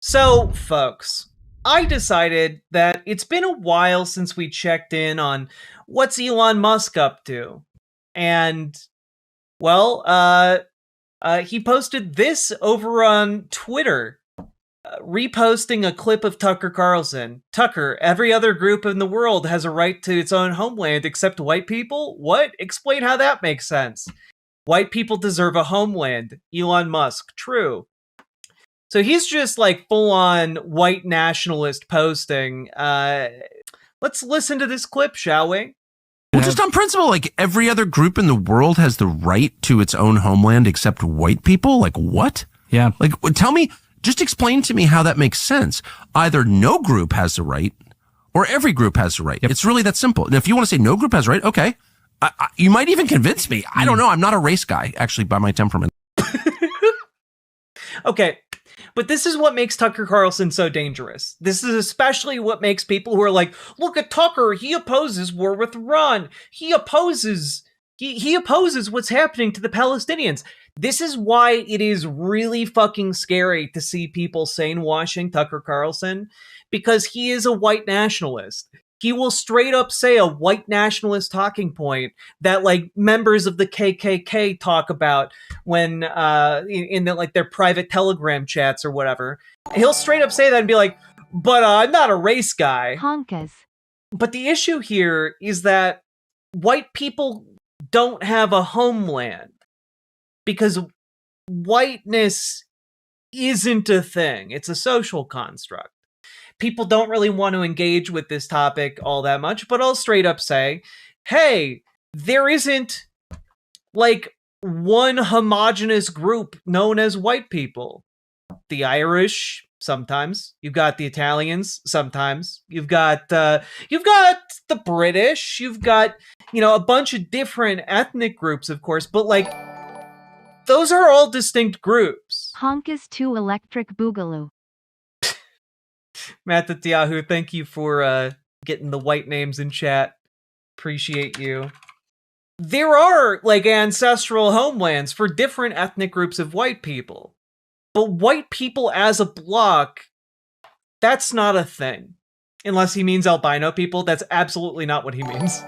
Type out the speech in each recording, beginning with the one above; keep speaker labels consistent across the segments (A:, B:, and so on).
A: So, folks, I decided that it's been a while since we checked in on what's Elon Musk up to. And, well, he posted this over on Twitter, reposting a clip of Tucker Carlson. Tucker, every other group in the world has a right to its own homeland except white people? What? Explain how that makes sense. White people deserve a homeland. Elon Musk. True. So he's just like full on white nationalist posting. Let's listen to this clip, shall we?
B: Well, just on principle, like every other group in the world has the right to its own homeland except white people? Like what?
C: Yeah.
B: Like tell me, just explain to me how that makes sense. Either no group has the right or every group has the right. Yep. It's really that simple. And if you want to say no group has the right, okay. You might even convince me. I don't know. I'm not a race guy, actually, by my temperament.
A: Okay. But this is what makes Tucker Carlson so dangerous. This is especially what makes people who are like, look at Tucker, he opposes war with Iran. He opposes what's happening to the Palestinians. This is why it is really fucking scary to see people sane-washing Tucker Carlson, because he is a white nationalist. He will straight up say a white nationalist talking point that like members of the KKK talk about when in the, like their private Telegram chats or whatever. He'll straight up say that and be like, but I'm not a race guy.
D: Honkas.
A: But the issue here is that white people don't have a homeland because whiteness isn't a thing. It's a social construct. People don't really want to engage with this topic all that much, but I'll straight up say, hey, there isn't like one homogenous group known as white people. The Irish, sometimes. You've got the Italians, sometimes. You've got the British. You've got, a bunch of different ethnic groups, of course, but like, those are all distinct groups.
D: Honkas 2 Electric Boogaloo.
A: Matt at Yahoo, thank you for getting the white names in chat. Appreciate you. There are like ancestral homelands for different ethnic groups of white people. But white people as a block, that's not a thing. Unless he means albino people, that's absolutely not what he means.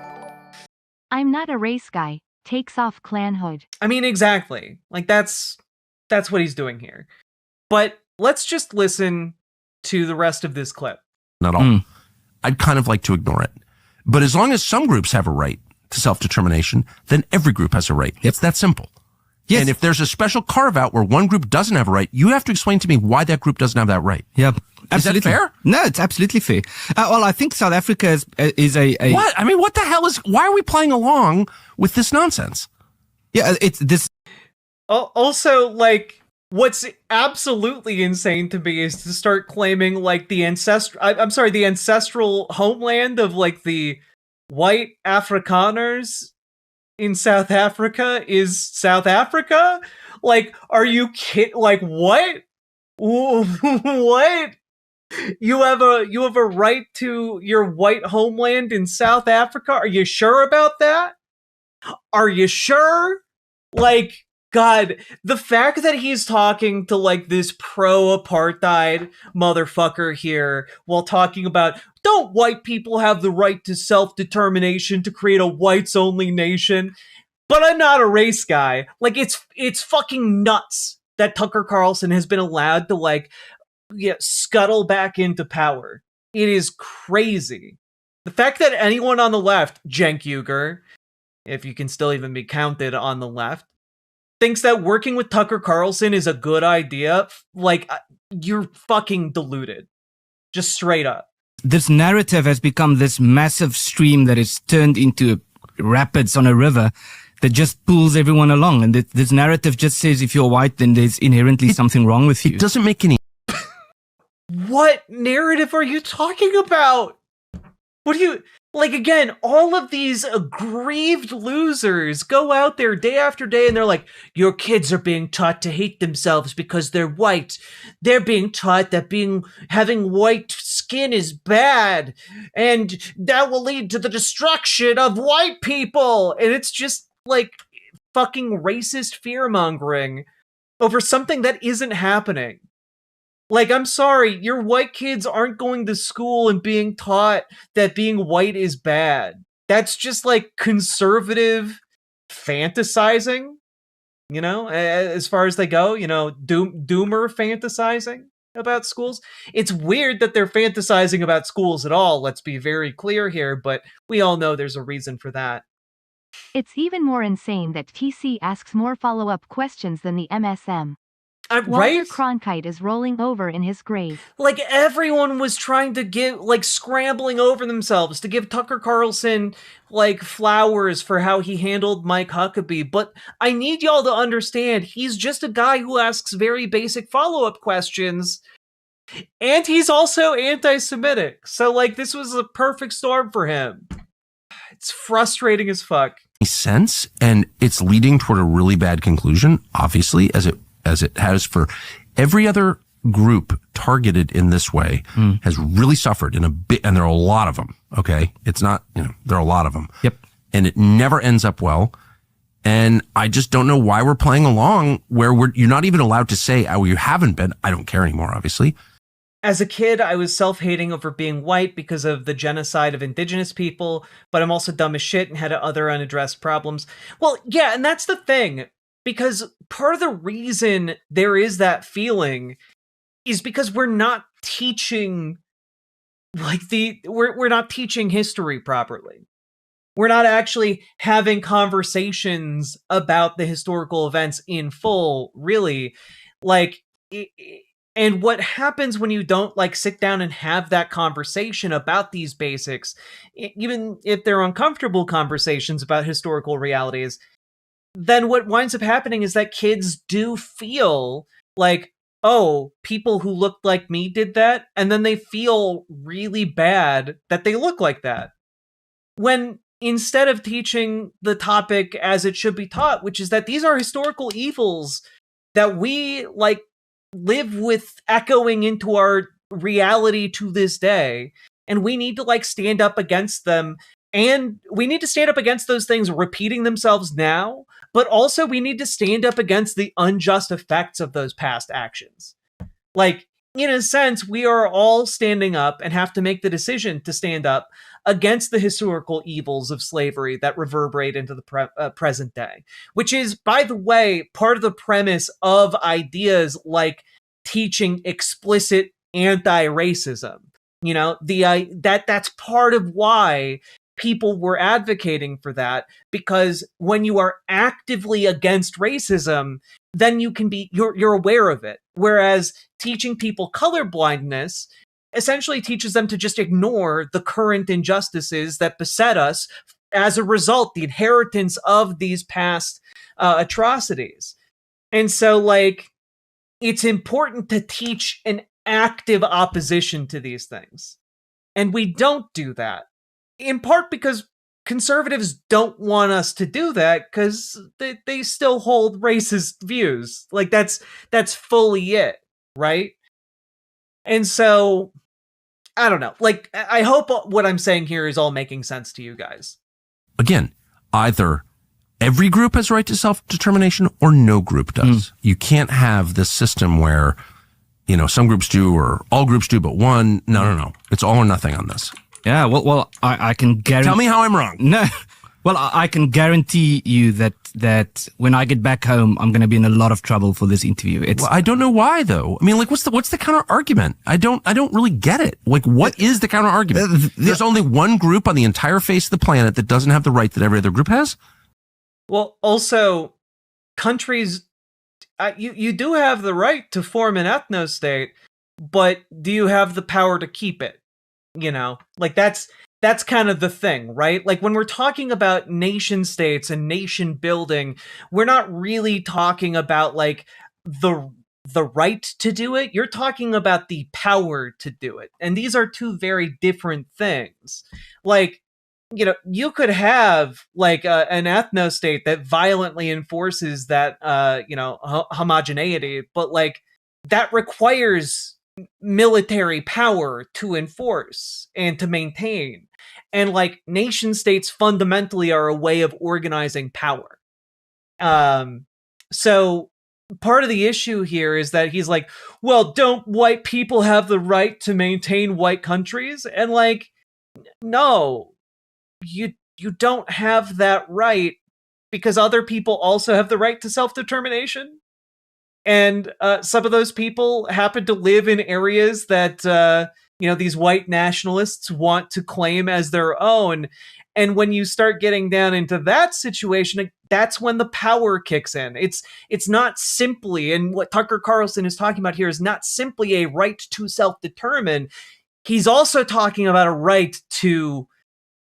D: I'm not a race guy. Takes off clanhood.
A: I mean, exactly. Like that's what he's doing here. But let's just listen to the rest of this clip.
B: Not all. I'd kind of like to ignore it. But as long as some groups have a right to self-determination, then every group has a right. Yep. It's that simple. Yes. And if there's a special carve-out where one group doesn't have a right, you have to explain to me why that group doesn't have that right.
C: Yep. Absolutely.
B: Is that fair?
C: No, it's absolutely fair. Well, I think South Africa is a...
B: What? I mean, what the hell is... Why are we playing along with this nonsense?
C: Yeah, it's this...
A: Also, like... What's absolutely insane to me is to start claiming like the ancestral homeland of like the white Afrikaners in South Africa is South Africa. Like, are you kidding? Like, what? What? You have a right to your white homeland in South Africa? Are you sure about that? Are you sure? Like, God, the fact that he's talking to like this pro-apartheid motherfucker here while talking about, don't white people have the right to self-determination to create a whites-only nation? But I'm not a race guy. Like, it's fucking nuts that Tucker Carlson has been allowed to like scuttle back into power. It is crazy. The fact that anyone on the left, Cenk Uygur, if you can still even be counted on the left, thinks that working with Tucker Carlson is a good idea, like, you're fucking deluded. Just straight up.
C: This narrative has become this massive stream that is turned into rapids on a river that just pulls everyone along. And this narrative just says if you're white, then there's inherently something wrong with you.
B: It doesn't make any...
A: What narrative are you talking about? What do you... Like, again, all of these aggrieved losers go out there day after day and they're like, your kids are being taught to hate themselves because they're white. They're being taught that having white skin is bad and that will lead to the destruction of white people. And it's just like fucking racist fear-mongering over something that isn't happening. Like, I'm sorry, your white kids aren't going to school and being taught that being white is bad. That's just like conservative fantasizing, you know, as far as they go, you know, doomer fantasizing about schools. It's weird that they're fantasizing about schools at all, let's be very clear here, but we all know there's a reason for that.
D: It's even more insane that TC asks more follow-up questions than the MSM. Walter
A: Right?
D: Cronkite is rolling over in his grave.
A: Like, everyone was trying to give, like, scrambling over themselves to give Tucker Carlson, like, flowers for how he handled Mike Huckabee. But I need y'all to understand, he's just a guy who asks very basic follow-up questions. And he's also anti-Semitic. So, like, this was a perfect storm for him. It's frustrating as fuck.
B: Sense, and it's leading toward a really bad conclusion, obviously, as it has for every other group targeted in this way has really suffered and there are a lot of them. Okay. It's not, there are a lot of them.
C: Yep.
B: And it never ends up well. And I just don't know why we're playing along where you're not even allowed to say, oh, you haven't been. I don't care anymore, obviously.
A: As a kid, I was self-hating over being white because of the genocide of indigenous people, but I'm also dumb as shit and had other unaddressed problems. Well, yeah, and that's the thing. Because part of the reason there is that feeling is because we're not teaching we're not teaching history properly. We're not actually having conversations about the historical events in full, really. Like, and what happens when you don't like sit down and have that conversation about these basics, even if they're uncomfortable conversations about historical realities, then what winds up happening is that kids do feel like, oh, people who looked like me did that, and then they feel really bad that they look like that. When instead of teaching the topic as it should be taught, which is that these are historical evils that we like live with echoing into our reality to this day, and we need to like stand up against them. And we need to stand up against those things repeating themselves now, but also we need to stand up against the unjust effects of those past actions. Like, in a sense, we are all standing up and have to make the decision to stand up against the historical evils of slavery that reverberate into the present day, which is, by the way, part of the premise of ideas like teaching explicit anti-racism. You know, that's part of why people were advocating for that, because when you are actively against racism, then you're aware of it. Whereas teaching people colorblindness essentially teaches them to just ignore the current injustices that beset us as a result, the inheritance of these past atrocities. And so, like, it's important to teach an active opposition to these things. And we don't do that. In part because conservatives don't want us to do that because they still hold racist views. Like, that's fully it, right? And so, I don't know. Like, I hope what I'm saying here is all making sense to you guys.
B: Again, either every group has a right to self-determination or no group does. You can't have this system where, some groups do or all groups do but one. No. It's all or nothing on this.
C: Yeah, well, I can guarantee.
B: Tell me how I'm wrong.
C: No, well, I can guarantee you that when I get back home, I'm going to be in a lot of trouble for this interview.
B: Well, I don't know why though. I mean, like, what's the counter argument? I don't really get it. Like, what is the counter argument? There's only one group on the entire face of the planet that doesn't have the right that every other group has. Well,
A: also, countries, you do have the right to form an ethnostate, but do you have the power to keep it? Like, that's kind of the thing, right? Like, when we're talking about nation states and nation building, we're not really talking about like the right to do it. You're talking about the power to do it. And these are two very different things. Like, you could have like an ethnostate that violently enforces that, homogeneity, but like that requires military power to enforce and to maintain. And like nation states fundamentally are a way of organizing power. So part of the issue here is that he's like, well, don't white people have the right to maintain white countries? And like, no, you don't have that right, because other people also have the right to self-determination. And some of those people happen to live in areas that, these white nationalists want to claim as their own. And when you start getting down into that situation, that's when the power kicks in. It's not simply, and what Tucker Carlson is talking about here is not simply a right to self-determine. He's also talking about a right to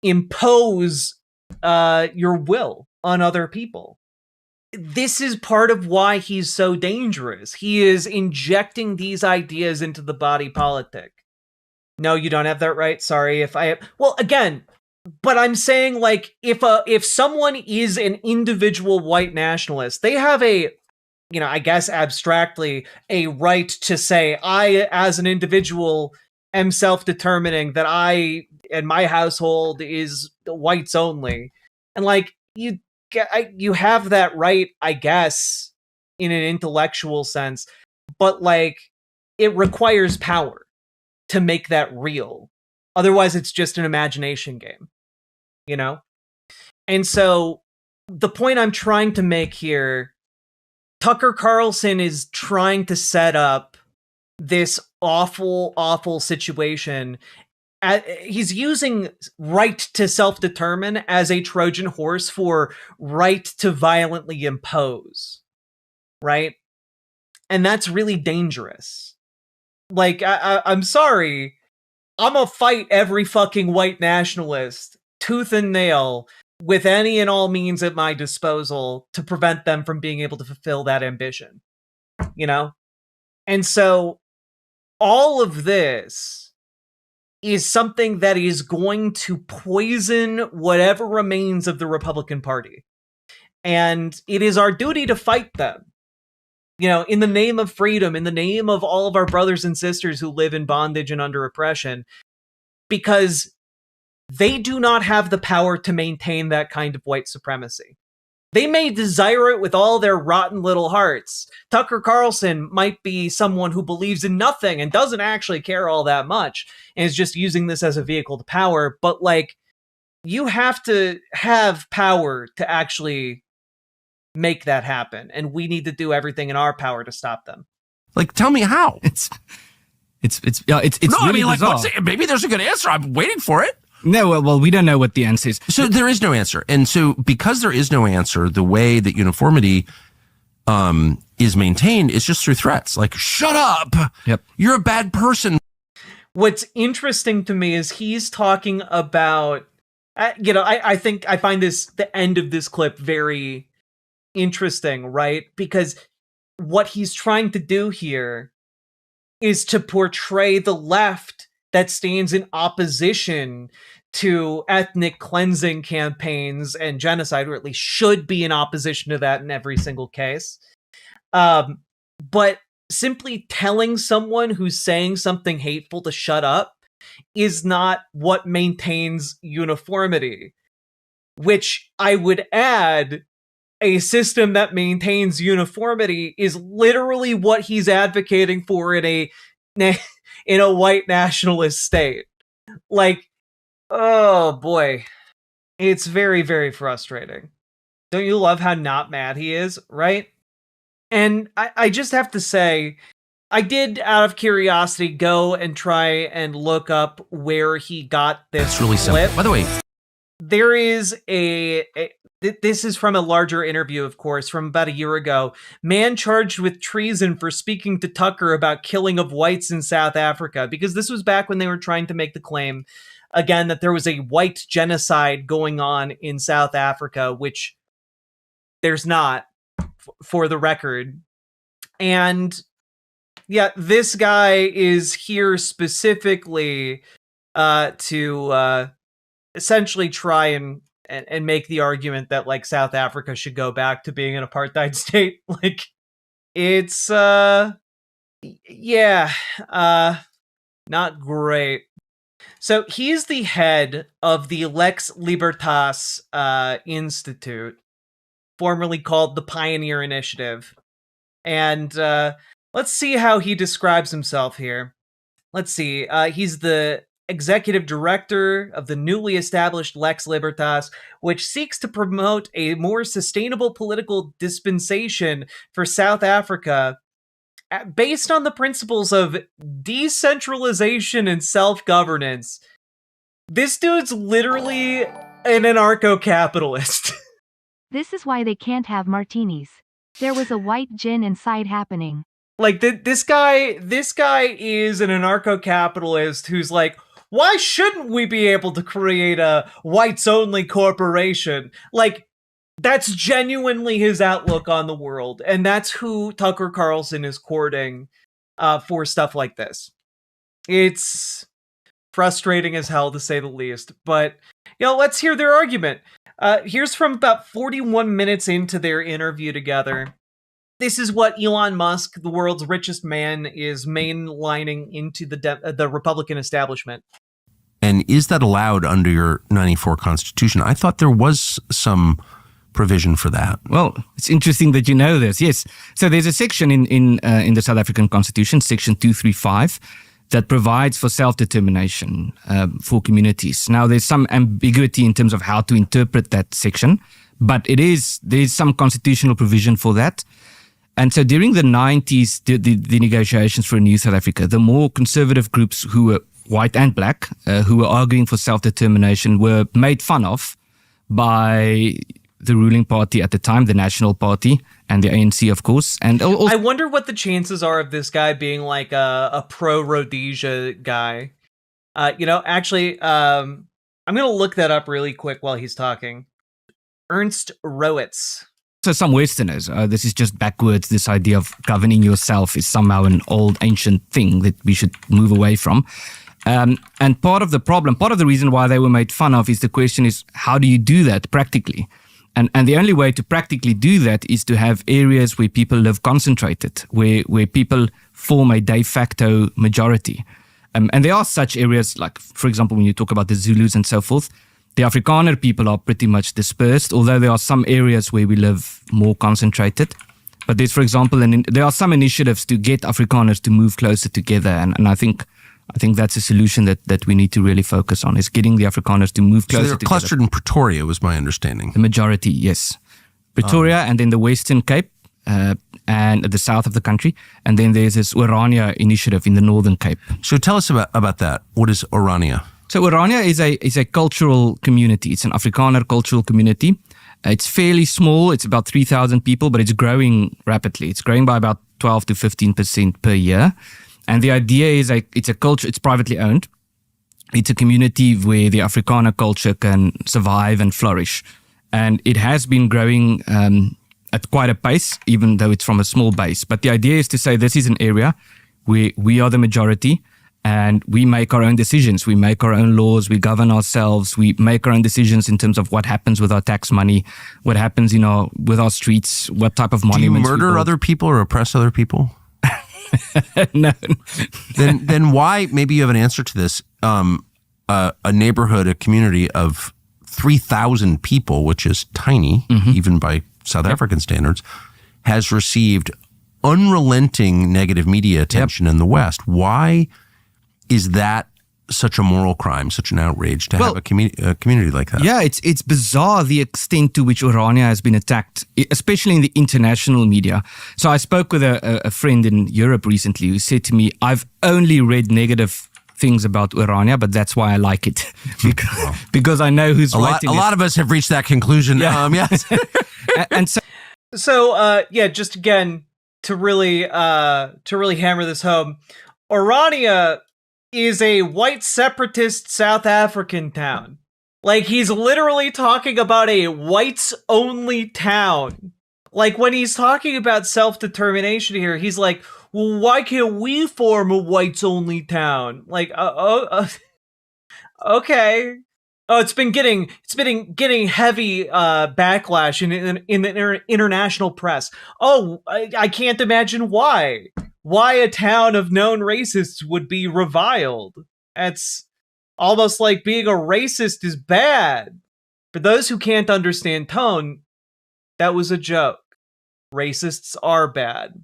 A: impose your will on other people. This is part of why he's so dangerous. He is injecting these ideas into the body politic. No, you don't have that right. Sorry well, again, but I'm saying, like, if someone is an individual white nationalist, they have a, I guess abstractly, a right to say, I, as an individual, am self-determining that I and my household is whites only. And like, you have that right, I guess, in an intellectual sense, but like, it requires power to make that real. Otherwise, it's just an imagination game, And so the point I'm trying to make here, Tucker Carlson is trying to set up this awful, awful situation. He's using right to self-determine as a Trojan horse for right to violently impose, right? And that's really dangerous. Like, I'm sorry, I'm gonna fight every fucking white nationalist tooth and nail with any and all means at my disposal to prevent them from being able to fulfill that ambition, And so all of this is something that is going to poison whatever remains of the Republican Party. And it is our duty to fight them. In the name of freedom, in the name of all of our brothers and sisters who live in bondage and under oppression, because they do not have the power to maintain that kind of white supremacy. They may desire it with all their rotten little hearts. Tucker Carlson might be someone who believes in nothing and doesn't actually care all that much and is just using this as a vehicle to power. But like, you have to have power to actually make that happen, and we need to do everything in our power to stop them.
B: Like, tell me how.
C: It's
B: no,
C: really
B: I mean,
C: bizarre.
B: like, maybe there's a good answer. I'm waiting for it.
C: No, well, we don't know what the answer is.
B: So there is no answer. And so because there is no answer, the way that uniformity is maintained is just through threats. Like, shut up.
C: Yep.
B: You're a bad person.
A: What's interesting to me is he's talking about, I think I find the end of this clip very interesting, right? Because what he's trying to do here is to portray the left that stands in opposition to ethnic cleansing campaigns and genocide, or at least should be in opposition to that in every single case. But simply telling someone who's saying something hateful to shut up is not what maintains uniformity, which I would add, a system that maintains uniformity is literally what he's advocating for in a white nationalist state. Like, oh boy, it's very, very frustrating. Don't you love how not mad he is, right? And I just have to say, I did, out of curiosity, go and try and look up where he got this.
B: It's really simple. By the way,
A: there is this is from a larger interview, of course, from about a year ago. Man charged with treason for speaking to Tucker about killing of whites in South Africa, because this was back when they were trying to make the claim, again, that there was a white genocide going on in South Africa, which there's not, for the record. And yeah, this guy is here specifically to essentially try and make the argument that, like, South Africa should go back to being an apartheid state. Like, it's not great. So he's the head of the Lex Libertas Institute, formerly called the Pioneer Initiative. And let's see how he describes himself here. Let's see. He's the executive director of the newly established Lex Libertas, which seeks to promote a more sustainable political dispensation for South Africa based on the principles of decentralization and self-governance. This dude's literally an anarcho-capitalist.
D: This is why they can't have martinis. There was a white gin inside happening.
A: Like, this guy is an anarcho-capitalist who's like, why shouldn't we be able to create a whites-only corporation? Like, that's genuinely his outlook on the world, and that's who Tucker Carlson is courting for stuff like this. It's frustrating as hell, to say the least, but, let's hear their argument. Here's from about 41 minutes into their interview together. This is what Elon Musk, the world's richest man, is mainlining into the Republican establishment.
B: And is that allowed under your 94 Constitution? I thought there was some provision for that.
C: Well, it's interesting that you know this. Yes. So there's a section in the South African Constitution, Section 235, that provides for self-determination for communities. Now, there's some ambiguity in terms of how to interpret that section, but there's some constitutional provision for that. And so during the 90s, the negotiations for a new South Africa, the more conservative groups who were white and black, who were arguing for self-determination, were made fun of by the ruling party at the time, the National Party, and the ANC, of course. And also,
A: I wonder what the chances are of this guy being like a pro-Rhodesia guy. Actually, I'm going to look that up really quick while he's talking. Ernst Rowitz.
C: So some Westerners, this is just backwards. This idea of governing yourself is somehow an old ancient thing that we should move away from. And part of the problem, part of the reason why they were made fun of is the question is, how do you do that practically? And the only way to practically do that is to have areas where people live concentrated, where people form a de facto majority. And there are such areas, like, for example, when you talk about the Zulus and so forth, the Afrikaner people are pretty much dispersed, although there are some areas where we live more concentrated. But there's, for example, there are some initiatives to get Afrikaners to move closer together. And I think that's a solution that we need to really focus on, is getting the Afrikaners to move closer together.
B: So they're clustered in Pretoria, was my understanding.
C: The majority, yes. Pretoria, and then the Western Cape, and at the south of the country. And then there's this Orania initiative in the Northern Cape.
B: So tell us about that. What is Orania?
C: So Orania is a cultural community. It's an Afrikaner cultural community. It's fairly small. It's about 3,000 people, but it's growing rapidly. It's growing by about 12 to 15% per year. And the idea is it's a culture, it's privately owned. It's a community where the Afrikaner culture can survive and flourish. And it has been growing at quite a pace, even though it's from a small base. But the idea is to say this is an area where we are the majority and we make our own decisions. We make our own laws. We govern ourselves. We make our own decisions in terms of what happens with our tax money, what happens with our streets, what type of monuments.
B: Do you murder other people or oppress other people?
C: No.
B: Then why? Maybe you have an answer to this. A neighborhood, a community of 3,000 people, which is tiny, even by South African standards, has received unrelenting negative media attention in the West. Why is that such a moral crime, such an outrage to have a community like that?
C: Yeah, it's bizarre the extent to which Orania has been attacked, especially in the international media. So I spoke with a friend in Europe recently who said to me, I've only read negative things about Orania, but that's why I like it. because I know who's writing it.
B: A lot of us have reached that conclusion.
C: Yeah.
B: Yes.
C: And
A: so just again, to really hammer this home, Orania is a white separatist South African town. Like, he's literally talking about a whites-only town. Like, when he's talking about self-determination here, he's like, well, why can't we form a whites-only town? Like, okay. Oh, it's been getting heavy backlash in the international press. Oh, I can't imagine why. Why a town of known racists would be reviled. That's almost like being a racist is bad. For those who can't understand tone, that was a joke. Racists are bad.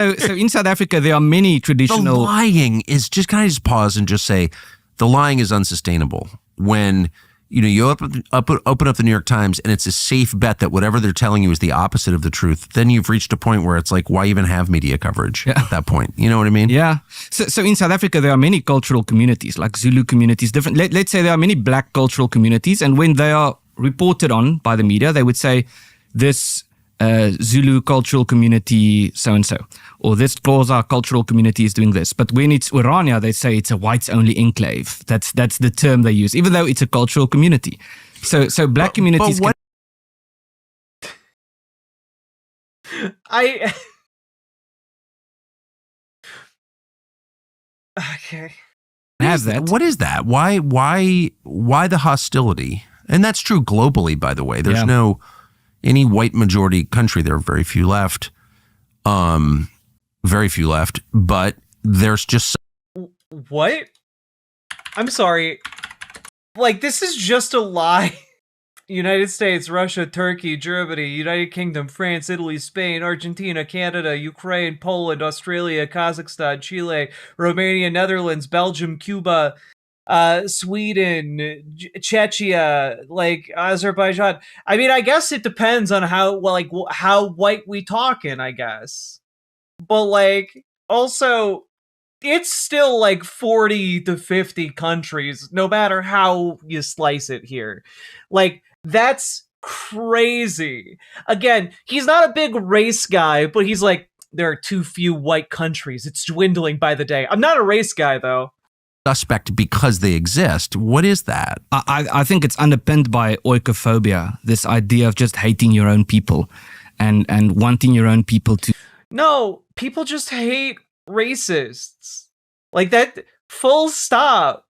C: So in South Africa, there are many
B: The
C: traditional.
B: lying is just, can I just pause and just say, the lying is unsustainable. When you open up the New York Times and it's a safe bet that whatever they're telling you is the opposite of the truth, then you've reached a point where it's like, why even have media coverage at that point? You know what I mean?
C: Yeah. So in South Africa, there are many cultural communities, like Zulu communities, different. Let's say there are many black cultural communities, and when they are reported on by the media, they would say this Zulu cultural community so-and-so, or this Xhosa cultural community is doing this. But when it's Orania, they say it's a whites-only enclave. That's the term they use, even though it's a cultural community. So black communities...
B: But
A: Okay.
C: Have that.
B: What is that? Why the hostility? And that's true globally, by the way. There's any white majority country, there are very few left. But there's just...
A: What? I'm sorry. Like, this is just a lie. United States, Russia, Turkey, Germany, United Kingdom, France, Italy, Spain, Argentina, Canada, Ukraine, Poland, Australia, Kazakhstan, Chile, Romania, Netherlands, Belgium, Cuba, Sweden, Czechia, like Azerbaijan. I mean, I guess it depends on how white we talking, I guess. But like, also, it's still like 40 to 50 countries, no matter how you slice it here. Like, that's crazy. Again, he's not a big race guy, but he's like, there are too few white countries. It's dwindling by the day. I'm not a race guy, though.
B: Suspect because they exist. What is that?
C: I think it's underpinned by oikophobia, this idea of just hating your own people and wanting your own people to...
A: No, people just hate racists. Like that, full stop.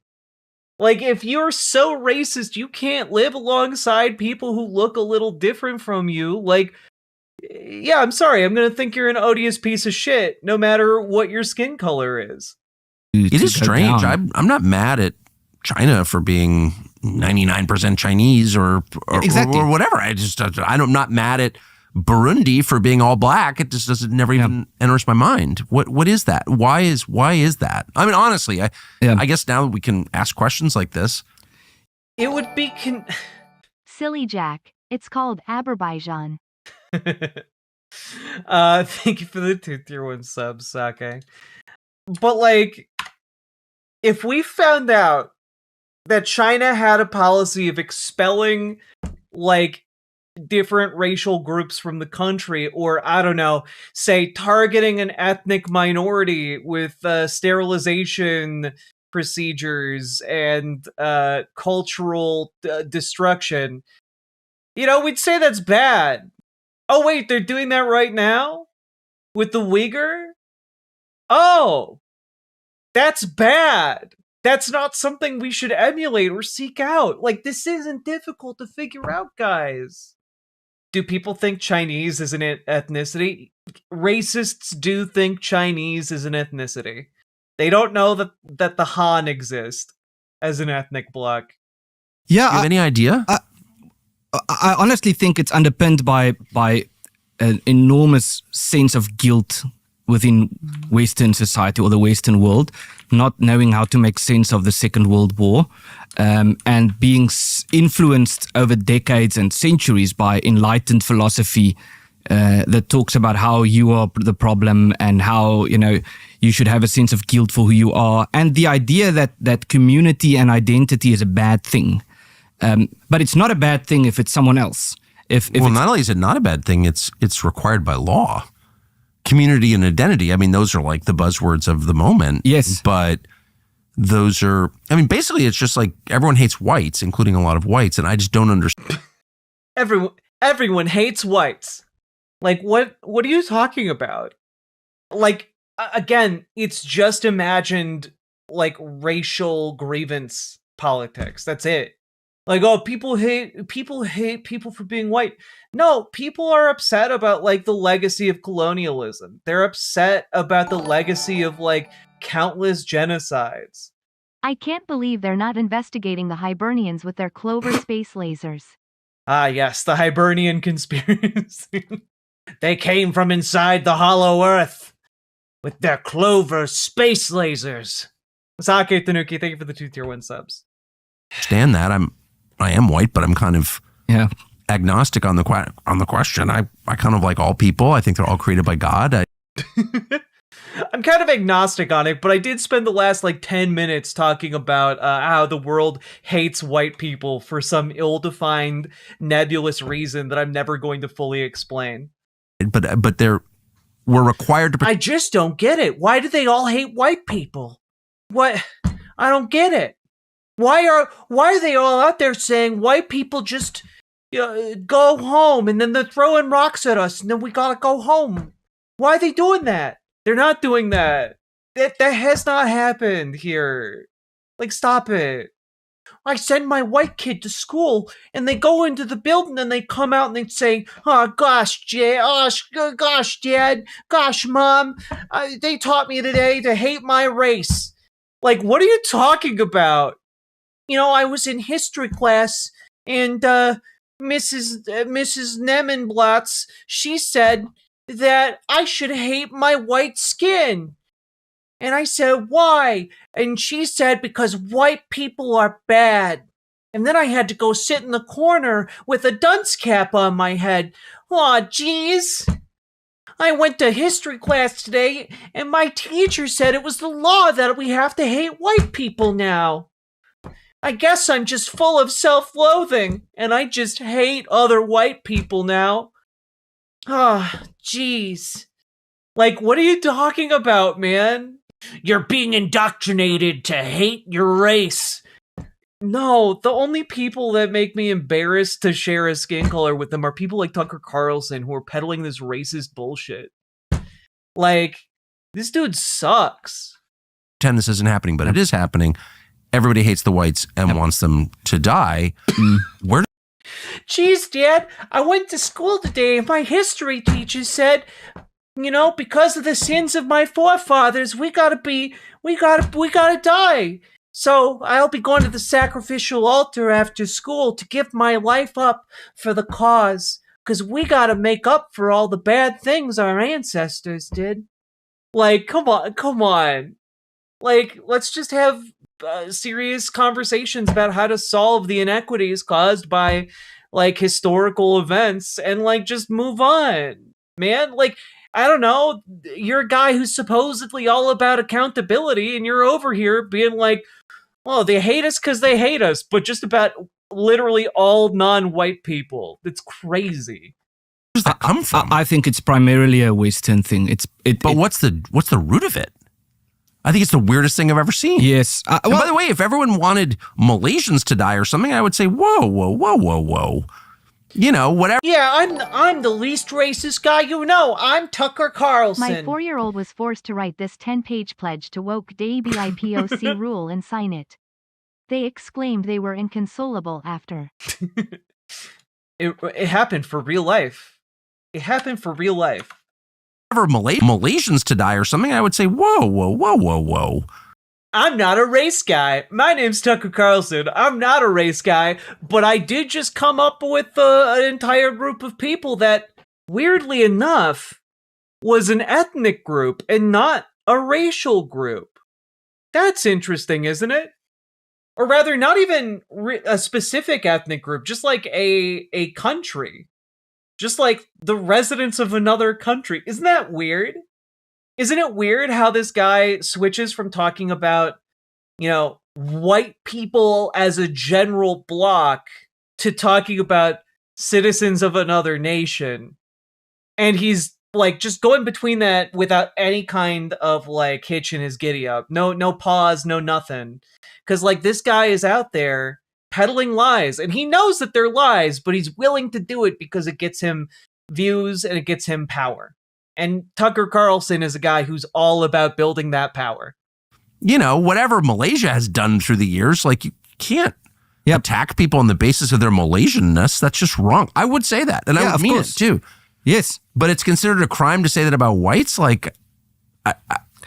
A: Like, if you're so racist, you can't live alongside people who look a little different from you. Like, yeah, I'm sorry, I'm gonna think you're an odious piece of shit, no matter what your skin color is.
B: It is strange. I'm not mad at China for being 99% Chinese or whatever. I'm not mad at Burundi for being all black. It just doesn't never even enters my mind. What is that? Why is that? I mean, honestly, I guess now we can ask questions like this.
A: It would be
D: Silly Jack. It's called Azerbaijan.
A: Thank you for the 2 tier 1 subs, Sake. But like, if we found out that China had a policy of expelling like different racial groups from the country, or I don't know, say targeting an ethnic minority with sterilization procedures and cultural destruction, we'd say that's bad. Oh wait, they're doing that right now with the Uyghur? Oh, that's bad. That's not something we should emulate or seek out. Like, this isn't difficult to figure out, guys. Do people think Chinese is an ethnicity? Racists do think Chinese is an ethnicity. They don't know that the Han exist as an ethnic bloc.
C: Yeah,
B: do you have any idea?
C: I honestly think it's underpinned by an enormous sense of guilt within Western society or the Western world, not knowing how to make sense of the Second World War, and being influenced over decades and centuries by enlightened philosophy that talks about how you are the problem and how you should have a sense of guilt for who you are, and the idea that community and identity is a bad thing. But it's not a bad thing if it's someone else. If
B: not only is it not a bad thing, it's required by law. Community and identity, I mean, those are like the buzzwords of the moment.
C: Yes.
B: But those are, I mean, basically it's just like everyone hates whites, including a lot of whites, and I just don't understand.
A: Everyone hates whites. Like, what are you talking about? Like, again, it's just imagined, like, racial grievance politics. That's it. Like, oh, people hate people for being white. No, people are upset about, like, the legacy of colonialism. They're upset about the legacy of, like, countless genocides.
D: I can't believe they're not investigating the Hibernians with their Clover space lasers.
A: Ah, yes, the Hibernian conspiracy. They came from inside the hollow earth. with their Clover space lasers. Sake Tanuki, thank you for the 2 tier 1 subs.
B: Understand that. I am white, but I'm kind of agnostic on the question. I kind of like all people. I think they're all created by God.
A: I'm kind of agnostic on it, but I did spend the last 10 minutes talking about how the world hates white people for some ill-defined, nebulous reason that I'm never going to fully explain.
B: But we're required to.
A: I just don't get it. Why do they all hate white people? What? I don't get it. Why are they all out there saying white people just go home, and then they're throwing rocks at us, and then we gotta go home? Why are they doing that? They're not doing that. That has not happened here. Stop it. I send my white kid to school, and they go into the building, and they come out, and they say, "Oh gosh, gosh, Dad, gosh, Mom, they taught me today to hate my race." What are you talking about? I was in history class, and Mrs. Nemenblatz, she said that I should hate my white skin. And I said, why? And she said, because white people are bad. And then I had to go sit in the corner with a dunce cap on my head. Aw, geez. I went to history class today, and my teacher said it was the law that we have to hate white people now. I guess I'm just full of self-loathing, and I just hate other white people now. Ah, jeez. What are you talking about, man? You're being indoctrinated to hate your race. No, the only people that make me embarrassed to share a skin color with them are people like Tucker Carlson who are peddling this racist bullshit. This dude sucks.
B: Pretend this isn't happening, but it is happening. Everybody hates the whites and wants them to die.
A: Geez, Dad, I went to school today and my history teacher said, because of the sins of my forefathers, we gotta die. So I'll be going to the sacrificial altar after school to give my life up for the cause, because we gotta make up for all the bad things our ancestors did. Come on. Let's just have serious conversations about how to solve the inequities caused by historical events and just move on, man. I don't know, you're a guy who's supposedly all about accountability, and you're over here being well, they hate us because they hate us, but just about literally all non-white people. It's crazy.
B: Where does that come from?
C: I think it's primarily a Western thing.
B: But what's the root of it? I think it's the weirdest thing I've ever seen.
C: Yes.
B: And by the way, if everyone wanted Malaysians to die or something, I would say, whoa. Whatever.
A: Yeah, I'm the least racist guy I'm Tucker Carlson.
D: My 4-year-old was forced to write this 10-page pledge to woke DABIPOC rule and sign it. They exclaimed they were inconsolable after.
A: It happened for real life.
B: Ever Malaysians to die or something, I would say, whoa.
A: I'm not a race guy. My name's Tucker Carlson. I'm not a race guy, but I did just come up with an entire group of people that, weirdly enough, was an ethnic group and not a racial group. That's interesting, isn't it? Or rather, not even a specific ethnic group, just a country. Just the residents of another country. Isn't that weird? Isn't it weird how this guy switches from talking about, white people as a general block to talking about citizens of another nation? And he's just going between that without any kind of hitch in his giddy up. No pause, no nothing. Because this guy is out there peddling lies, and he knows that they're lies, but he's willing to do it because it gets him views and it gets him power. And Tucker Carlson is a guy who's all about building that power.
B: Whatever Malaysia has done through the years, you can't attack people on the basis of their Malaysianness. That's just wrong. I would say that, and I would mean it too.
C: Yes.
B: But it's considered a crime to say that about whites?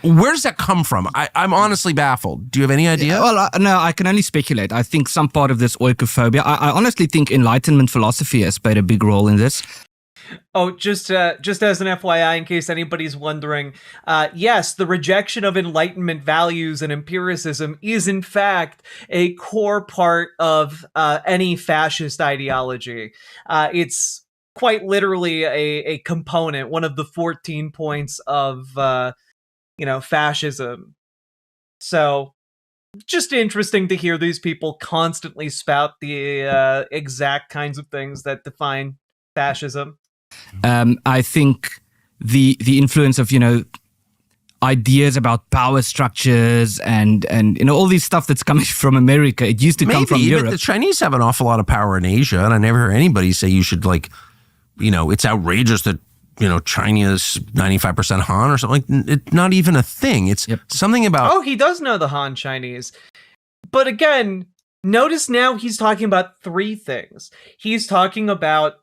B: Where does that come from? I'm honestly baffled. Do you have any idea?
C: Well, no, I can only speculate. I think some part of this oikophobia, I honestly think Enlightenment philosophy has played a big role in this.
A: Oh, just as an FYI, in case anybody's wondering, yes, the rejection of Enlightenment values and empiricism is, in fact, a core part of any fascist ideology. It's quite literally a component, one of the 14 points of, fascism. So, just interesting to hear these people constantly spout the exact kinds of things that define fascism.
C: I think the influence of ideas about power structures and all these stuff that's coming from America. It used to come from Europe.
B: But the Chinese have an awful lot of power in Asia, and I never hear anybody say you should it's outrageous that China's 95% Han or something. It's not even a thing. It's something about.
A: Oh, he does know the Han Chinese, but again, notice now he's talking about three things. He's talking about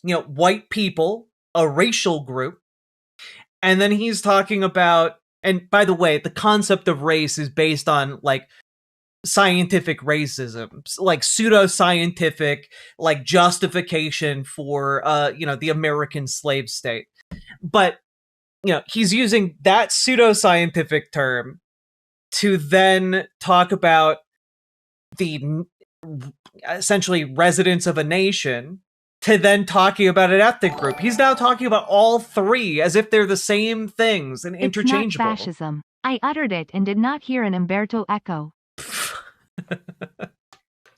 A: white people, a racial group. And then he's talking about, and by the way, the concept of race is based on scientific racism, like pseudoscientific, justification for, the American slave state. But, he's using that pseudoscientific term to then talk about the essentially residents of a nation, to then talking about an ethnic group. He's now talking about all three as if they're the same things and interchangeable.
D: It's not fascism. I uttered it and did not hear an Umberto echo.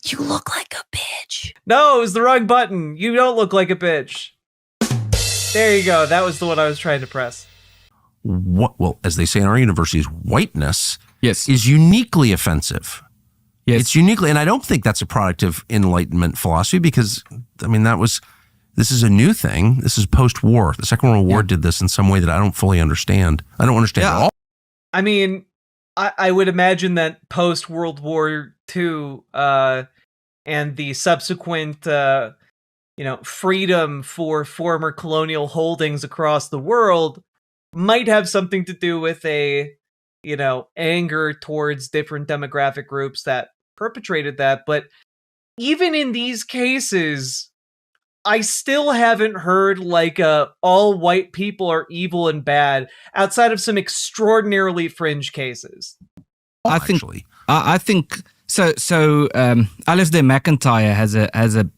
E: You look like a bitch.
A: No, it was the wrong button. You don't look like a bitch. There you go. That was the one I was trying to press.
B: Well, as they say in our universities, whiteness
C: Yes.
B: is uniquely offensive.
C: Yes.
B: It's uniquely, and I don't think that's a product of Enlightenment philosophy because, this is a new thing. This is post-war. The Second World War did this in some way that I don't fully understand. I don't understand at all.
A: I mean, I would imagine that post-World War II and the subsequent, freedom for former colonial holdings across the world might have something to do with a anger towards different demographic groups that perpetrated that. But even in these cases, I still haven't heard all white people are evil and bad outside of some extraordinarily fringe cases.
C: I think so. Alasdair MacIntyre has an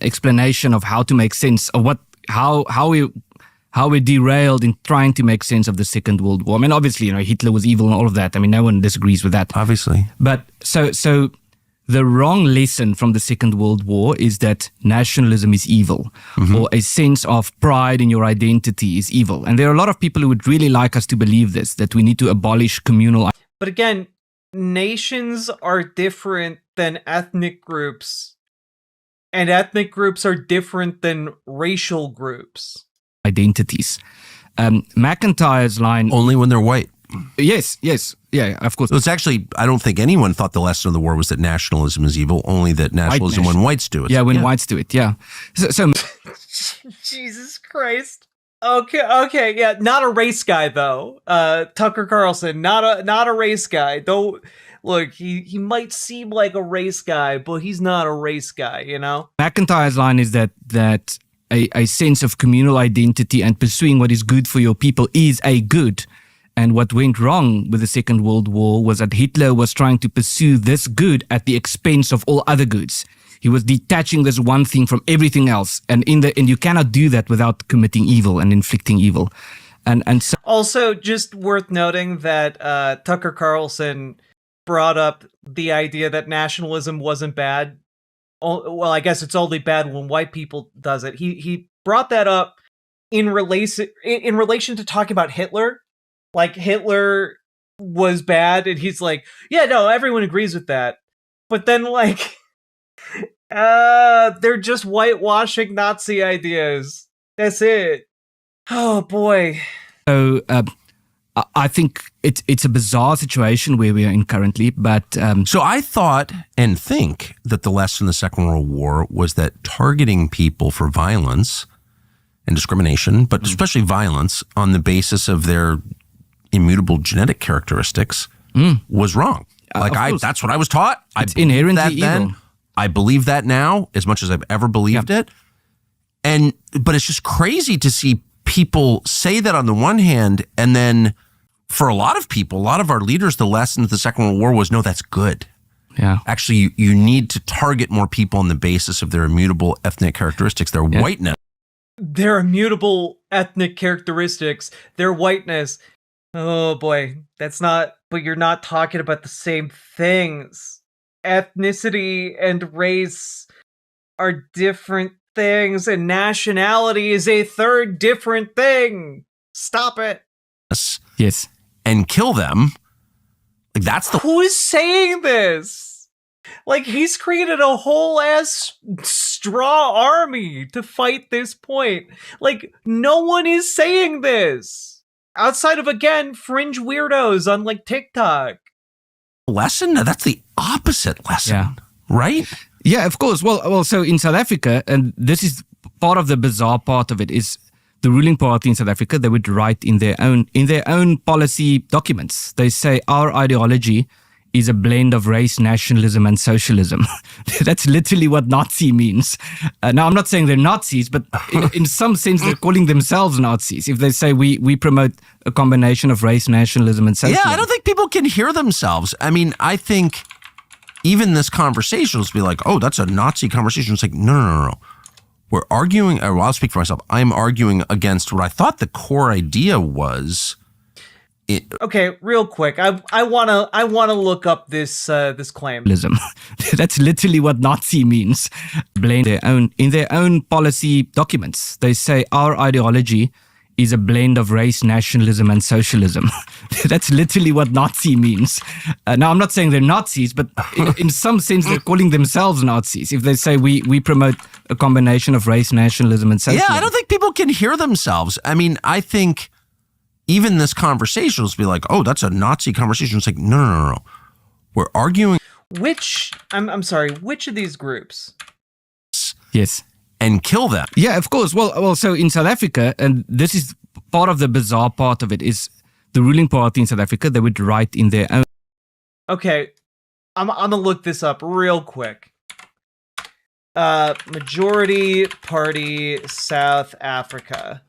C: explanation of how to make sense of how we derailed in trying to make sense of the Second World War. I mean, obviously, Hitler was evil and all of that. I mean, no one disagrees with that.
B: Obviously.
C: But so the wrong lesson from the Second World War is that nationalism is evil, or a sense of pride in your identity is evil. And there are a lot of people who would really like us to believe this, that we need to abolish communal.
A: But again, nations are different than ethnic groups, and ethnic groups are different than racial groups.
C: Identities. MacIntyre's line.
B: Only when they're white.
C: Yes. Yeah, of course.
B: So it's actually, I don't think anyone thought the lesson of the war was that nationalism is evil, only that nationalism when whites do it.
C: Yeah, when whites do it, yeah. So
A: Jesus Christ. Okay, yeah, not a race guy though. Tucker Carlson, not a race guy. Don't look, he might seem like a race guy, but he's not a race guy,
C: MacIntyre's line is that a sense of communal identity and pursuing what is good for your people is a good. And what went wrong with the Second World War was that Hitler was trying to pursue this good at the expense of all other goods. He was detaching this one thing from everything else. And you cannot do that without committing evil and inflicting evil. And so
A: also just worth noting that Tucker Carlson brought up the idea that nationalism wasn't bad. Well, I guess it's only bad when white people does it. He brought that up in relation to talking about Hitler. Like Hitler was bad, and he's like, yeah, no, everyone agrees with that. But then they're just whitewashing Nazi ideas. That's it. Oh boy.
C: So I think it's a bizarre situation where we are in currently, but
B: so I thought and think that the lesson of the Second World War was that targeting people for violence and discrimination, but especially violence on the basis of their immutable genetic characteristics was wrong. That's what I was taught.
C: It's inherently evil.
B: I believe that now as much as I've ever believed it. But it's just crazy to see people say that on the one hand, and then for a lot of people, a lot of our leaders, the lesson of the Second World War was, no, that's good.
C: Yeah.
B: Actually, you need to target more people on the basis of their immutable ethnic characteristics, their whiteness.
A: Their immutable ethnic characteristics, their whiteness. Oh boy, but you're not talking about the same things. Ethnicity and race are different things, and nationality is a third different thing. Stop it.
C: Yes.
B: And kill them. Like, that's the...
A: Who is saying this? Like, he's created a whole ass straw army to fight this point. Like, no one is saying this. Outside of, again, fringe weirdos on, like, TikTok.
B: Lesson? No, that's the opposite lesson, right?
C: Yeah, of course. Well, so in South Africa, and this is part of the bizarre part of it, is the ruling party in South Africa, they would write in their own policy documents. They say our ideology is a blend of race, nationalism, and socialism. That's literally what Nazi means. Now, I'm not saying they're Nazis, but in some sense, they're calling themselves Nazis. If they say we promote a combination of race, nationalism, and socialism.
B: Yeah, I don't think people can hear themselves. I mean, I think even this conversation will be like, oh, that's a Nazi conversation. It's like, no. We're arguing, or I'll speak for myself, I'm arguing against what I thought the core idea was.
A: Okay, real quick, I wanna look up this claim.
C: That's literally what Nazi means. Blend in their own policy documents. They say our ideology is a blend of race, nationalism, and socialism. That's literally what Nazi means. Now, I'm not saying they're Nazis, but in some sense, they're calling themselves Nazis. If they say we promote a combination of race, nationalism, and socialism.
B: Yeah, I don't think people can hear themselves. I mean, I think even this conversation will be like, oh, that's a Nazi conversation. It's like, no. We're arguing.
A: I'm sorry, which of these groups?
C: Yes.
B: And kill them.
C: Yeah, of course. Well, so in South Africa, and this is part of the bizarre part of it, is the ruling party in South Africa, they would write in their own.
A: Okay, I'm gonna look this up real quick. Majority Party South Africa.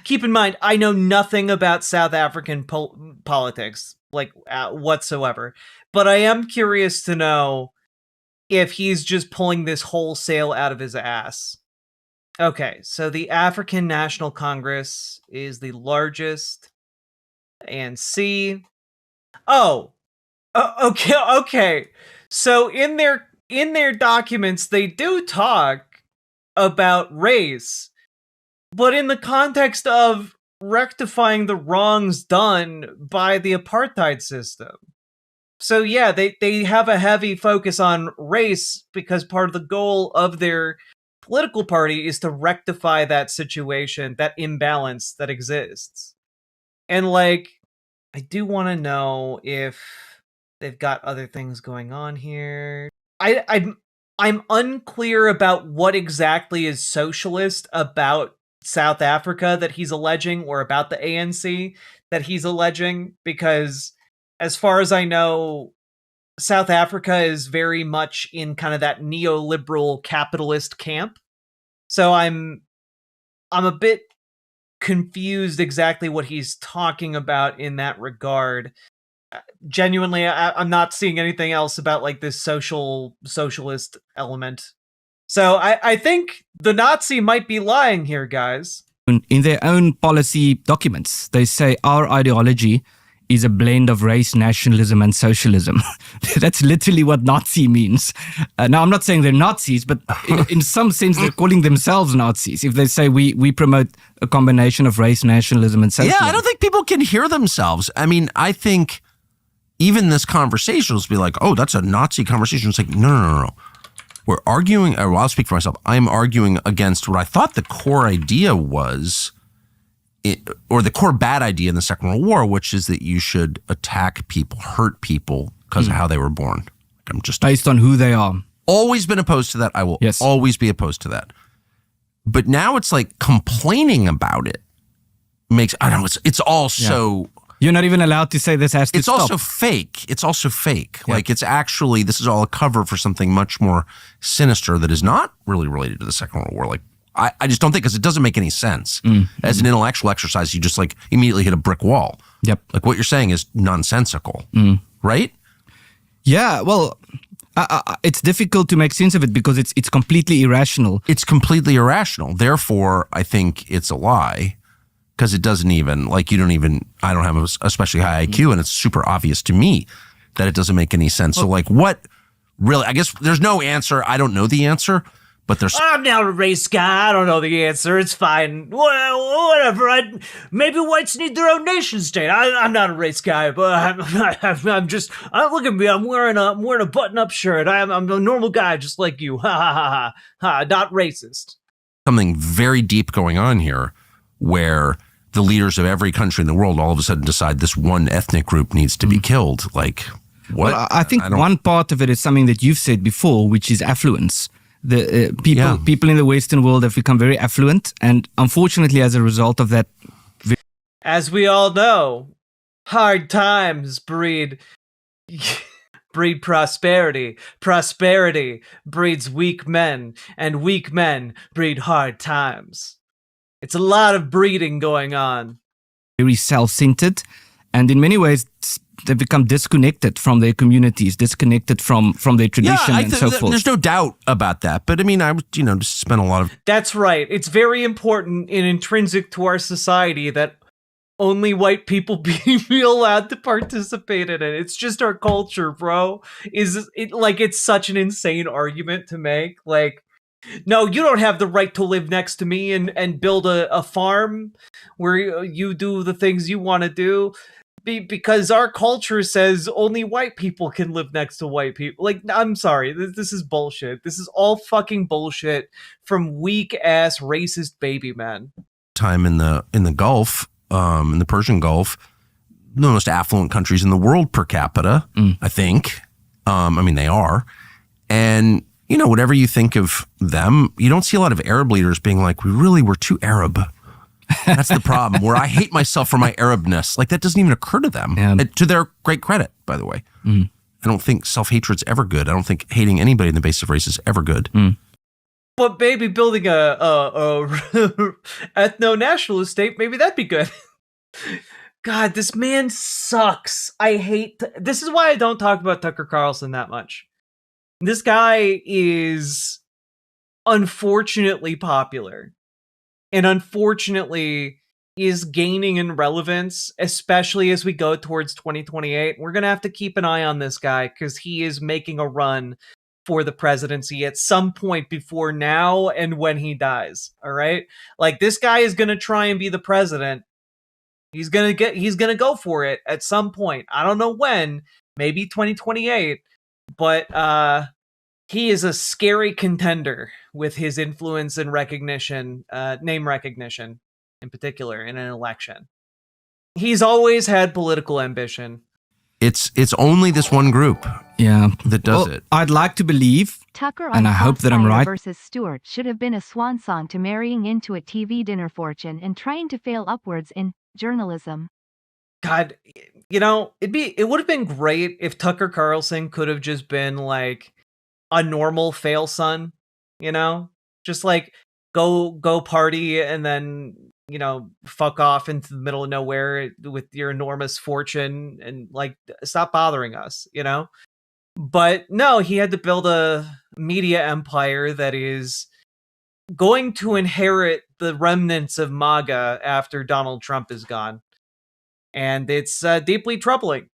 A: Keep in mind, I know nothing about South African politics, like whatsoever, but I am curious to know if he's just pulling this wholesale out of his ass. Okay, so the African National Congress is the largest. ANC. Oh, okay. So in their documents, they do talk about race, but in the context of rectifying the wrongs done by the apartheid system. So yeah, they have a heavy focus on race because part of the goal of their political party is to rectify that situation, that imbalance that exists. And like, I do want to know if they've got other things going on here. I'm unclear about what exactly is socialist about South Africa that he's alleging, or about the ANC that he's alleging, because as far as I know, South Africa is very much in kind of that neoliberal capitalist camp. So I'm a bit confused exactly what he's talking about in that regard. Genuinely, I'm not seeing anything else about like this socialist element. So I think the Nazi might be lying here, guys.
C: In their own policy documents, they say our ideology is a blend of race, nationalism, and socialism. That's literally what Nazi means. Now, I'm not saying they're Nazis, but in some sense, they're calling themselves Nazis. If they say we promote a combination of race, nationalism, and socialism.
B: Yeah, I don't think people can hear themselves. I mean, I think even this conversation will be like, oh, that's a Nazi conversation. It's like, no. We're arguing, or I'll speak for myself, I'm arguing against what I thought the core idea was, or the core bad idea in the Second World War, which is that you should attack people, hurt people because of how they were born. I'm just
C: based on who they are.
B: Always been opposed to that. I will always be opposed to that. But now it's like complaining about it makes, I don't know, it's all so...
C: You're not even allowed to say this has to
B: stop. It's also fake. It's also fake.
C: Yeah.
B: Like, it's actually, this is all a cover for something much more sinister that is not really related to the Second World War, like I just don't think, because it doesn't make any sense. As an intellectual exercise, you just like immediately hit a brick wall.
C: Yep.
B: Like what you're saying is nonsensical, right?
C: Yeah, well, it's difficult to make sense of it because it's completely irrational.
B: It's completely irrational. Therefore, I think it's a lie, because it doesn't even, like, I don't have a especially high IQ, and it's super obvious to me that it doesn't make any sense. So like what really, I guess there's no answer. I don't know the answer, but there's...
A: I'm not a race guy. I don't know the answer. It's fine. Well, whatever. Maybe whites need their own nation state. I'm not a race guy, but I'm just... look at me. I'm wearing a button-up shirt. I'm a normal guy, just like you. Ha ha ha ha ha. Not racist.
B: Something very deep going on here, where the leaders of every country in the world all of a sudden decide this one ethnic group needs to be killed. Like, what?
C: Well, I think one part of it is something that you've said before, which is affluence. The people in the Western world have become very affluent, and unfortunately, as a result of that,
A: as we all know, hard times breed prosperity. Prosperity breeds weak men, and weak men breed hard times. It's a lot of breeding going on.
C: Very self-centered, and in many ways, they've become disconnected from their communities, disconnected from their tradition and so forth.
B: There's no doubt about that. But I mean, I just spent a lot of...
A: That's right. It's very important and intrinsic to our society that only white people be allowed to participate in it. It's just our culture, bro. It's such an insane argument to make. Like, no, you don't have the right to live next to me and build a farm where you do the things you want to do. Because our culture says only white people can live next to white people. Like, I'm sorry, this is bullshit. This is all fucking bullshit from weak ass racist baby men.
B: Time in the Gulf, in the Persian Gulf, the most affluent countries in the world per capita, I think. I mean, they are. And, whatever you think of them, you don't see a lot of Arab leaders being like, we're too Arab. That's the problem, where I hate myself for my Arabness. Like, that doesn't even occur to them. To their great credit, by the way. I don't think self-hatred's ever good. I don't think hating anybody on the basis of race is ever good.
A: But maybe building a ethno-nationalist state, maybe that'd be good. God, this man sucks. I hate... This is why I don't talk about Tucker Carlson that much. This guy is unfortunately popular. And unfortunately is gaining in relevance, especially as we go towards 2028. We're going to have to keep an eye on this guy because he is making a run for the presidency at some point before now and when he dies. All right? Like, this guy is going to try and be the president. He's going to go for it at some point. I don't know when, maybe 2028, but he is a scary contender with his influence and recognition, name recognition in particular, in an election. He's always had political ambition.
B: It's only this one group that does it.
C: I'd like to believe,
D: Tucker
C: and I hope that I'm right,
D: versus Stewart should have been a swan song to marrying into a TV dinner fortune and trying to fail upwards in journalism.
A: God, it would have been great if Tucker Carlson could have just been like a normal fail son, just like go party and then, fuck off into the middle of nowhere with your enormous fortune and like stop bothering us, But no, he had to build a media empire that is going to inherit the remnants of MAGA after Donald Trump is gone. And it's deeply troubling.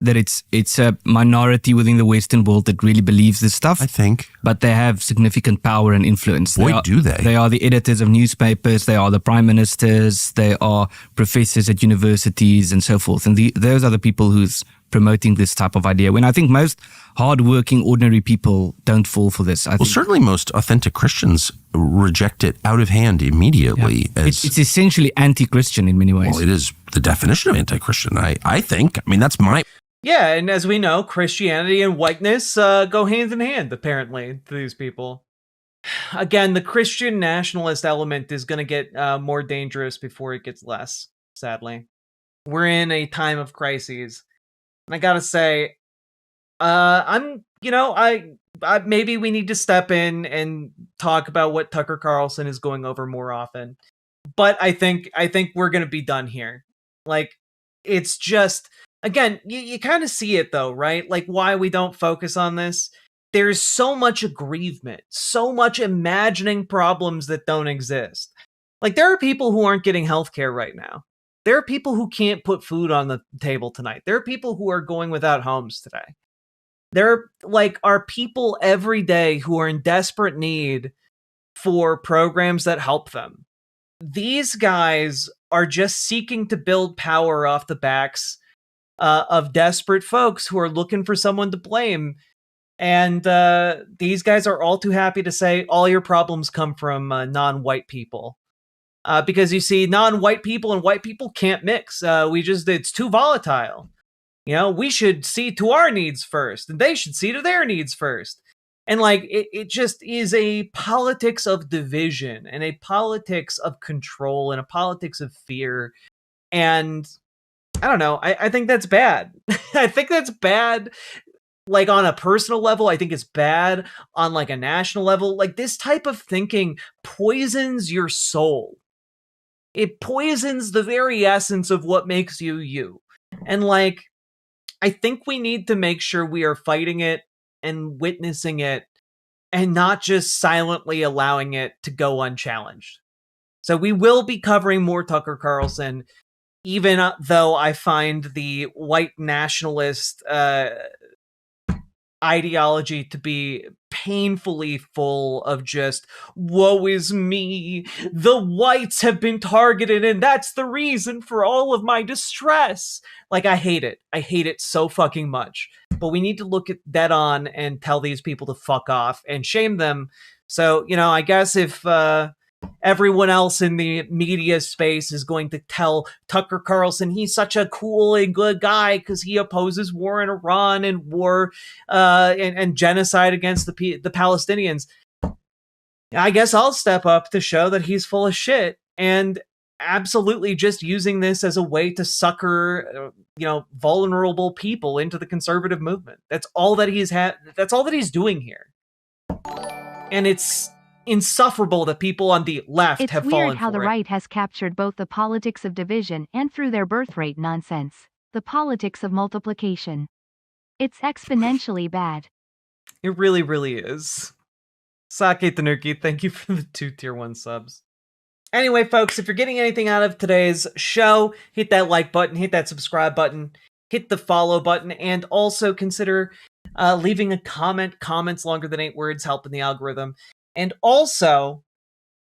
C: That it's a minority within the Western world that really believes this stuff.
B: I think.
C: But they have significant power and influence.
B: Boy, do they.
C: They are the editors of newspapers, they are the prime ministers, they are professors at universities and so forth. And those are the people who's promoting this type of idea. When I think most hardworking, ordinary people don't fall for this.
B: Certainly most authentic Christians reject it out of hand immediately.
C: Yeah. It's essentially anti-Christian in many ways.
B: Well, it is the definition of anti-Christian, I think. I mean, that's my...
A: Yeah, and as we know, Christianity and whiteness go hand in hand, apparently, to these people. Again, the Christian nationalist element is going to get more dangerous before it gets less, sadly. We're in a time of crises. And I gotta say, I'm maybe we need to step in and talk about what Tucker Carlson is going over more often. But I think we're going to be done here. Like, it's just, again, you kind of see it though, right? Like, why we don't focus on this. There's so much aggrievement, so much imagining problems that don't exist. Like, there are people who aren't getting healthcare right now. There are people who can't put food on the table tonight. There are people who are going without homes today. There are people every day who are in desperate need for programs that help them. These guys are just seeking to build power off the backs of desperate folks who are looking for someone to blame. And these guys are all too happy to say all your problems come from non-white people. Because you see, non-white people and white people can't mix. It's too volatile. We should see to our needs first, and they should see to their needs first. And it just is a politics of division and a politics of control and a politics of fear. And I don't know. I think that's bad. I think that's bad. Like, on a personal level, I think it's bad. On a national level, this type of thinking poisons your soul. It poisons the very essence of what makes you you. And I think we need to make sure we are fighting it and witnessing it and not just silently allowing it to go unchallenged. So we will be covering more Tucker Carlson, even though I find the white nationalist ideology to be painfully full of just, woe is me, the whites have been targeted and that's the reason for all of my distress. I hate it. I hate it so fucking much. But we need to look at dead on and tell these people to fuck off and shame them. So, I guess if everyone else in the media space is going to tell Tucker Carlson he's such a cool and good guy because he opposes war in Iran and war and genocide against the Palestinians, I guess I'll step up to show that he's full of shit and absolutely just using this as a way to sucker vulnerable people into the conservative movement. That's all that that's all that he's doing here. And it's insufferable that people on the left have fallen for it.
D: It's weird how the right has captured both the politics of division and, through their birthright nonsense, the politics of multiplication. It's exponentially bad.
A: It really, really is. Sake Tanuki, thank you for the 2 tier 1 subs. Anyway, folks, if you're getting anything out of today's show, hit that like button, hit that subscribe button, hit the follow button, and also consider leaving a comment. Comments longer than 8 words help in the algorithm. And also,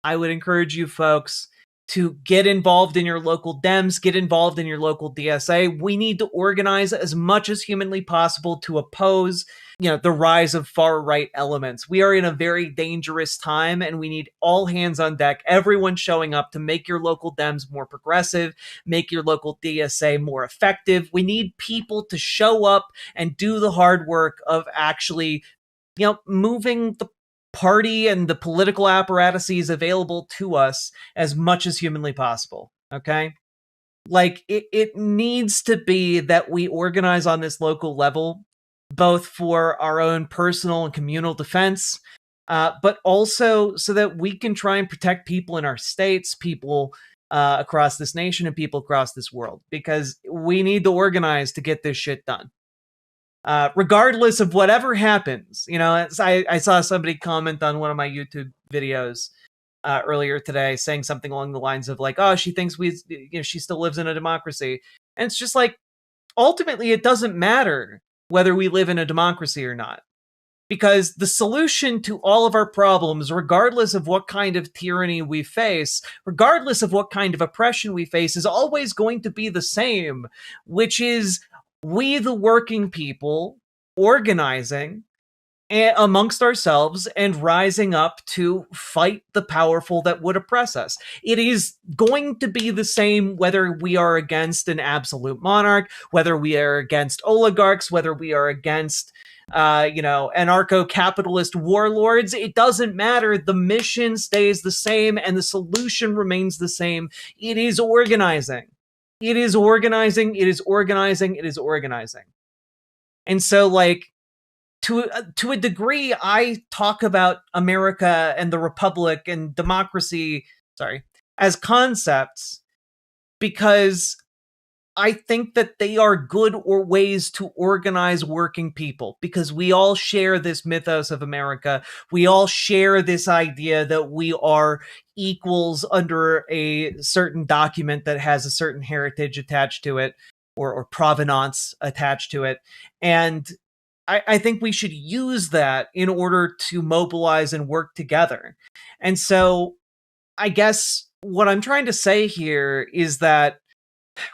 A: I would encourage you folks to get involved in your local Dems, get involved in your local DSA. We need to organize as much as humanly possible to oppose, the rise of far-right elements. We are in a very dangerous time, and we need all hands on deck, everyone showing up to make your local Dems more progressive, make your local DSA more effective. We need people to show up and do the hard work of actually, moving the party and the political apparatuses available to us as much as humanly possible. Okay? It needs to be that we organize on this local level, both for our own personal and communal defense, but also so that we can try and protect people in our states, people across this nation, and people across this world, because we need to organize to get this shit done. Regardless of whatever happens, I saw somebody comment on one of my YouTube videos earlier today saying something along the lines of oh, she thinks she still lives in a democracy. And it's just ultimately it doesn't matter whether we live in a democracy or not, because the solution to all of our problems, regardless of what kind of tyranny we face, regardless of what kind of oppression we face, is always going to be the same, which is we, the working people, organizing amongst ourselves and rising up to fight the powerful that would oppress us. It is going to be the same whether we are against an absolute monarch, whether we are against oligarchs, whether we are against anarcho-capitalist warlords. It doesn't matter. The mission stays the same and the solution remains the same. It is organizing. It is organizing, it is organizing, it is organizing. And so, to a degree, I talk about America and the Republic and democracy, as concepts because I think that they are good or ways to organize working people, because we all share this mythos of America. We all share this idea that we are equals under a certain document that has a certain heritage attached to it, or provenance attached to it. And I think we should use that in order to mobilize and work together. And so I guess what I'm trying to say here is that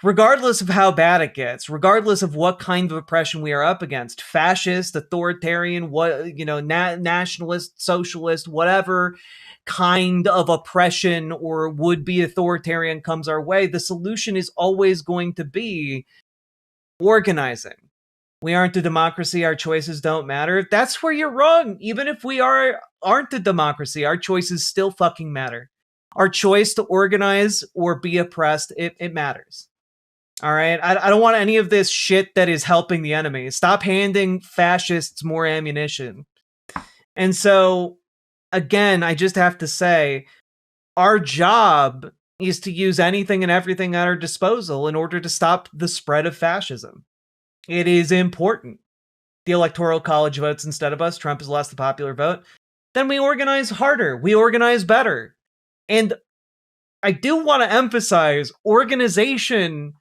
A: regardless of how bad it gets, regardless of what kind of oppression we are up against, fascist, authoritarian, nationalist, socialist, whatever kind of oppression or would-be authoritarian comes our way, the solution is always going to be organizing. We aren't a democracy, our choices don't matter. That's where you're wrong. Even if we aren't a democracy, our choices still fucking matter. Our choice to organize or be oppressed, it matters. All right? I don't want any of this shit that is helping the enemy. Stop handing fascists more ammunition. And so, again, I just have to say, our job is to use anything and everything at our disposal in order to stop the spread of fascism. It is important. The Electoral College votes instead of us. Trump has lost the popular vote. Then we organize harder. We organize better. And I do want to emphasize, organization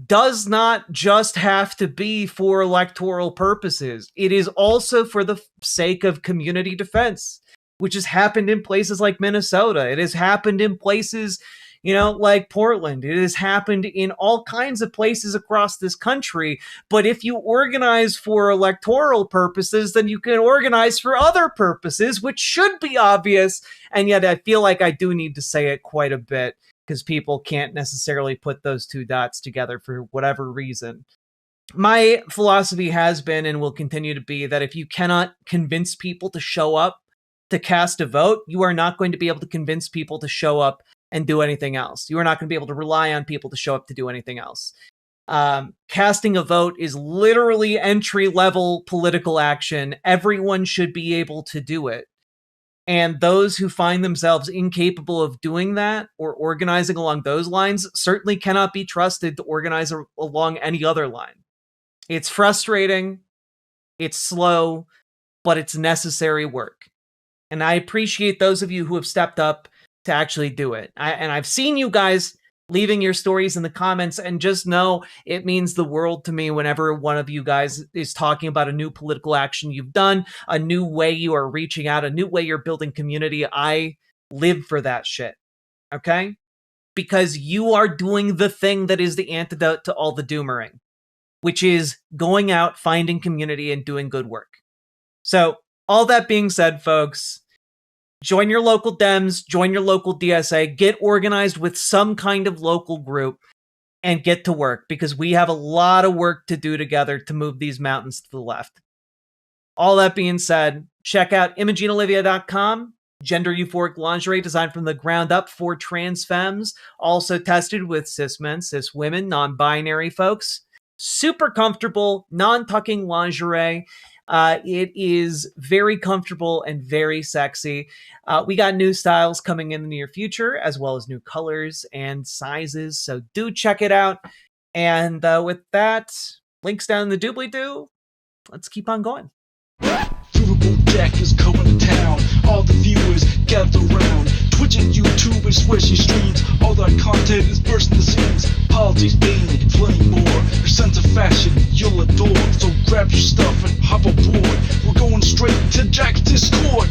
A: does not just have to be for electoral purposes. It is also for the sake of community defense, which has happened in places like Minnesota. It has happened in places, like Portland. It has happened in all kinds of places across this country. But if you organize for electoral purposes, then you can organize for other purposes, which should be obvious. And yet I feel like I do need to say it quite a bit, because people can't necessarily put those two dots together for whatever reason. My philosophy has been and will continue to be that if you cannot convince people to show up to cast a vote, you are not going to be able to convince people to show up and do anything else. You are not going to be able to rely on people to show up to do anything else. Casting a vote is literally entry-level political action. Everyone should be able to do it. And those who find themselves incapable of doing that or organizing along those lines certainly cannot be trusted to organize along any other line. It's frustrating, it's slow, but it's necessary work. And I appreciate those of you who have stepped up to actually do it. I've seen you guys leaving your stories in the comments, and just know it means the world to me whenever one of you guys is talking about a new political action you've done, a new way you are reaching out, a new way you're building community. I live for that shit, okay? Because you are doing the thing that is the antidote to all the doomering, which is going out, finding community, and doing good work. So, all that being said, folks, join your local Dems, join your local DSA, get organized with some kind of local group, and get to work, because we have a lot of work to do together to move these mountains to the left. All that being said, check out ImogeneOlivia.com, gender euphoric lingerie designed from the ground up for trans femmes, also tested with cis men, cis women, non-binary folks. Super comfortable, non-tucking lingerie. It is very comfortable and very sexy. We got new styles coming in the near future, as well as new colors and sizes, so do check it out. And with that, links down in the doobly-doo. Let's keep on going.
F: Riverboat deck is going to town. All the viewers gather around. Twitch and YouTube is where she streams. All that content is bursting the seams. Politics, being plenty more. Her sense of fashion you'll adore. So grab your stuff and hop aboard. We're going straight to Jack's Discord.